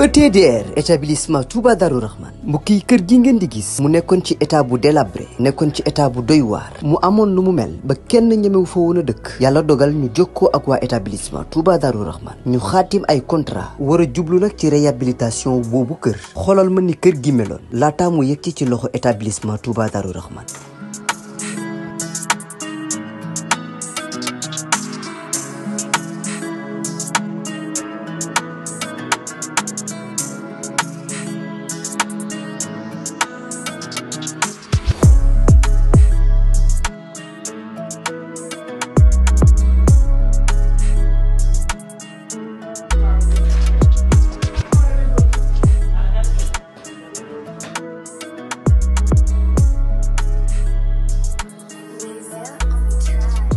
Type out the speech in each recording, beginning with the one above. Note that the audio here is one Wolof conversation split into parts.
ETDR établissement Touba Darou Rahman mbokk yi kër gi ngeen di gis mu nekkoon ci état bu délabré nekkoon ci état bu doy waar mu amoon lu mu mel ba kenn ñemewu fa woon a dëkk yàlla dogal ñu jokkoo ak waa établissement Touba Darou Rahman ñu xaatim ay contrat war a jublu nag ci réhabilitation boobu kër xoolal ma ni kër gi meloon laataa mu yegg ci loxo établissement Touba Darou Rahman.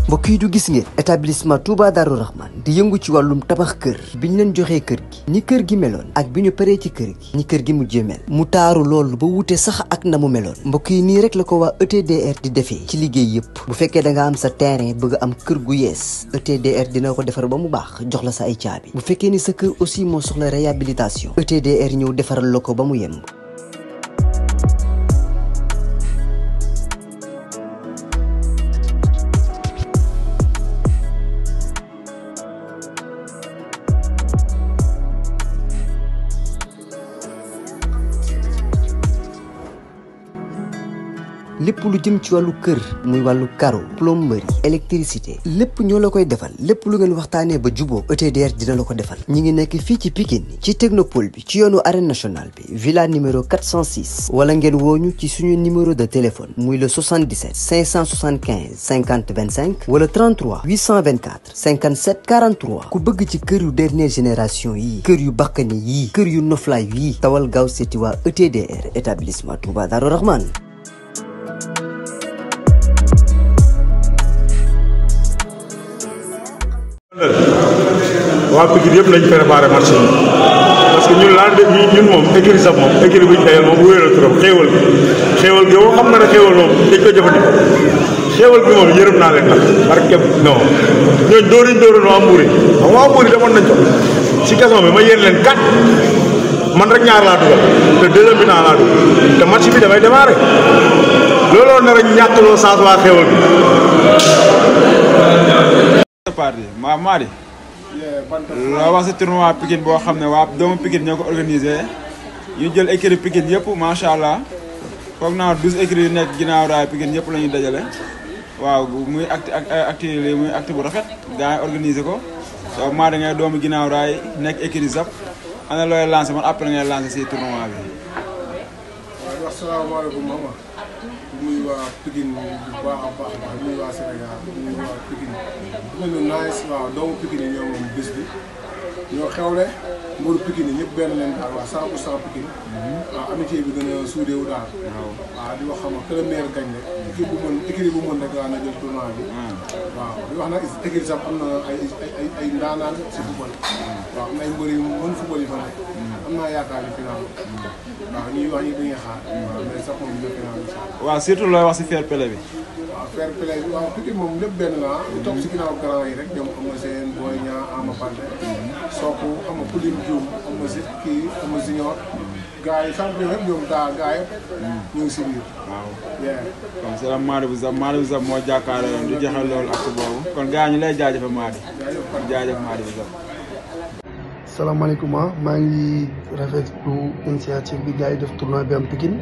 mbokk yi du gis ngeen établissement Touba Darou Rahman di yëngu ci wàllum tabax kër biñ leen joxee kër gi ni kër gi meloon ak bi ñu paree ci kër gi ni kër gi mujjee mel mu taaru loolu ba wute sax ak na mu meloon mbokk yi nii rek la ko waa ETDR di defee ci liggéey yëpp bu fekkee da nga am sa terrain bëgg am kër gu yees ETDR dina ko defar ba mu baax jox la sa ay caabi bu fekkee ni sa kër aussi moo soxla réhabilitation ETDR ñëw defaral la ko ba mu yemb. lépp lu jëm ci wàllu kër muy wàllu carreau plomberie électricité lépp ñoo la koy defal lépp lu ngeen waxtaanee ba juboo ETDR dina la ko defal ñi ngi nekk fii ci Pikine ci technopole bi ci yoonu arène nationale bi villa numéro 406 wala ngeen wooñu ci suñu numéro de téléphone muy le 77 575 50 25 wala 33 824 57 43 ku bëgg ci kër yu dernière génération yii kër yu bakkane yii kër yu noflaay yii tawal gaaw seeti waa ETDR établissement Touba Darou Rahman. waa Pikine yëpp lañ préparé match yi parce que ñun moom écurie sax moom écurie bu ñu dayal moom wéer a trop xéewal gi moom xam nga ne xéewal moom dañ ko jëfandikoo xéewal bi moom yërëm naa leen nag barke non ñooñ dóoriñ dóoroon waa Mbuur xam waa Mbuur demoon nañ ko si question bi ma yéen leen 4 man rek ñaar laa dugal te deuxième bi naa laa dugal te match bi damay démarré looloo nar a ñàkkloo saas waa xéewal parti Madi loo wax si tournoi Pikine boo xam ne waa doomu Pikine ñoo ko organisé ñu jël écurie Pikine yëpp macha allah foog naa 12 écuries yu nekk ginnaaw raay Pikine yëpp la ñuy dajale waaw muy acte bu rafet gars yi organisé ko so Madi ngay doomu ginnaaw raay nekk écurie Zap ana looy lancé man après ngay lancé si tournoi bi. waaw asalaamaaleykum mama muy waa Pikine bu baax a baax muy waa Sénégal muy waa Pikine ñu nice waaw doomu Pikine yi ñoo moom bis bi ñoo xewle mboolu Pikine yi ñëpp benn leen daal waa 100% Pikine waaw amitié bi gën a suudeewu daal waaw di wax xam nga que le meilleur gagne rek équipe bu mën rek waa na jël tournoi bi waaw di wax nag équipe sax am na ay ndaanaan si football waaw am na ay mbër yu mën football yi fa nekk am naa yaakaar ni final waaw ñuy wax ñi dañuy xaar waaw mais sax moom ñu final waaw surtout looy wax si fair play bi waaw fair play bi waaw Pikine moom lépp benn la di topp si ginnaaw grand yi rek ñoom am na seen Boy Niang Ama Baldé Sokh xam nga Pouline Dioum am na si kii am na Junior gars yi champion yëpp ñoom daa gars yëpp ñu ngi si biir waaw kon c'est la Madi bu Zap moo jàkkaarloo yoon di joxe loolu ak boobu kon gars ñu lay jaajëfal Madi jaajëf Madi bu Zap. salaamaaleykum maa ngi rafetlu initiative bi gars yi def tournoi bi am Pikine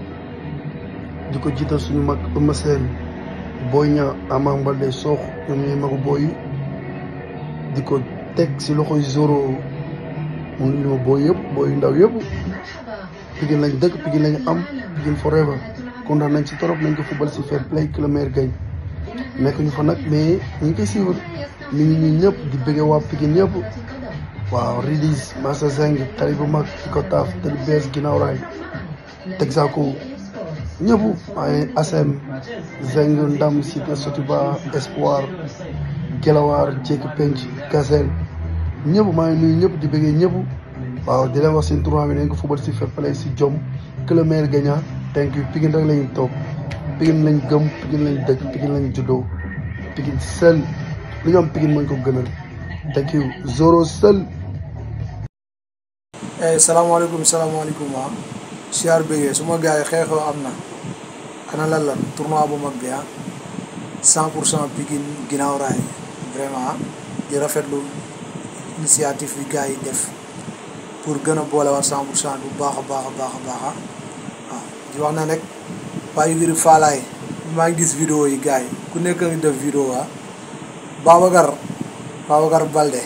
di ko jiital suñu mag Eumeu Sène Boy Niang Ama Baldé Sokh ñoom ñooy magu booy di ko teg si loxoy Zoro mu ngi ma booy yëpp booy ndaw yëpp Pikine lañ dëkk Pikine lañ am Pikine forever kontaan nañ ci torop nañ ko football si fair play que le meilleur gagne nekk ñu fa nag mais ñu ngi koy suivre ñu ngi ñun ñëpp di bëggee waa Pikine ñëpp waaw Ridis Massa Zeng xale bu mag di ko taaf te di bees ginnaaw raay Texaco ñëpp waaye ASM Zeng Ndam Siteu Sotiba Espoir Gelawaar Jékki Penc Gazelle ñëpp maa ngi nuyu ñëpp di bëggee ñëpp waaw di leen wax seen tournoi bi nañ ko football si fair play si jom que le meilleur gagnant thank you Pikine rek lañuy toog Pikine lañ gëm Pikine lañ dëkk Pikine lañ juddoo Pikine seul lu ñu am Pikine mooy ko gënal thank you Zoro seul salaamaaleykum ah siyaar bëggee suma gars yi xeexoo am na ana lan tournoi bu mag bi 100% Pikine ginnaaw raay vraiment di rafetlu initiative bi gars yi def pour gën a boolewaat 100% bu baax a baax waaw di wax na rek waaye ngir faalaay maa ngi gis vidéo yi gars yi ku nekk ngi def vidéo Babacar Balde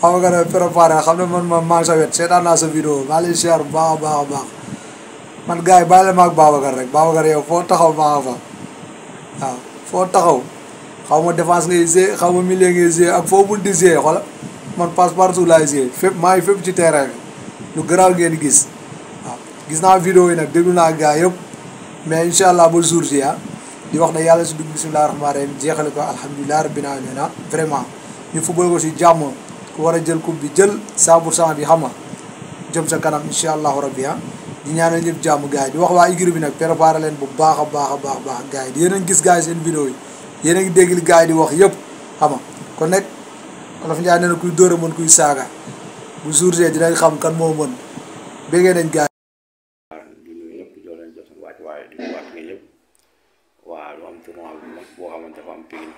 Babacar préparé xam ne man maa ngi sa wet seetaan naa sa vidéo maa lay siyaar bu baax a baax man gars yi bàyyi la ma ak Babacar rek Babacar yow foo taxaw maa nga fa waaw foo taxaw xaw ma défense ngay gérer xaw ma milieu ngay gérer ak foo bunti gérer xoola man passe partout laay gérer fépp maa ngi fépp ci terrain bi lu garaaw ngeen gis waaw gis naa vidéo yi nag déglu naa gars yëpp mais incha allah ba jour ji di wax ne yàlla si dugg bisimilah rahmaani rahim jeexale ko alhamdulilah rabbil alamin vraiment ñu football ko si jàmm ku war a jël coupe bi jël 100% bi xam nga jëm sa kanam incha allahu rabbi di ñaanal ñëpp jàmm gars yi di wax waa igri bi nag préparé leen bu baax a baax gars yi yéen a ngi gis gars yi seen vidéo yi yéen a ngi dégg li gars yi di wax yëpp xam nga kon nag Wolof Njaay nee na kuy dóor a mën kuy saaga bu jour jee dinañ xam kan moo mën béggee nañ gars yi di nuyu ñëpp joo leen jox seen wàcc waaye di waat nga ñëpp waaw lu am tournoi bu mag boo xamante dafa am Pikine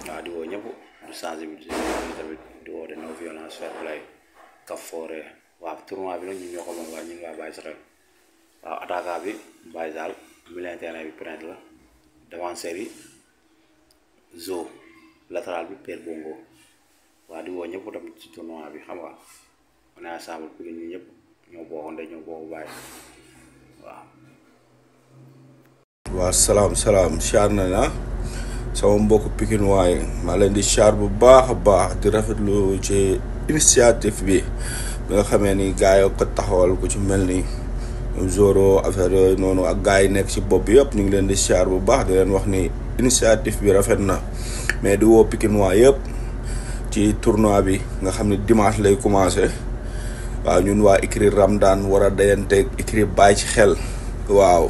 waaw di woo ñëpp du sensibiliser tamit di woo de no violence fair play kaf foore waaw tournoi bi nag ñun ñoo ko moom waaye ñun waa Baye Sall waaw attaquant bi Baye Sall milieu terrain bi Prince la défenseur yi Zo latéral bi Père Bongo waaw di woo ñëpp tamit ci tournoi bi xam nga on est ensemble Pikine ñu ñëpp ñoo bokk ndey ñoo bokk Baye waaw. waaw salaam char na sama mbokku Pikine waaye maa leen di char bu baax a baax di rafetlu ci initiative bi nga xamee ni gars yi ko taxawal ku ci mel ni Zoro affaire yooyu noonu ak gars yi nekk ci bopp bi yëpp ñu ngi leen di char bu baax di leen wax ni initiative bi rafet na mais di woo Pikine waa yëpp ci tournoi bi nga xam ne dimanche lay commencé waaw ñun waa écurie Ramdan war a dayanteeg écurie Baye ci xel waaw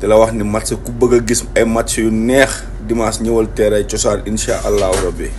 di la wax ni match ku bëgg a gis ay match yu neex dimanche ñëwal terrain cosaan incha allahu rabbi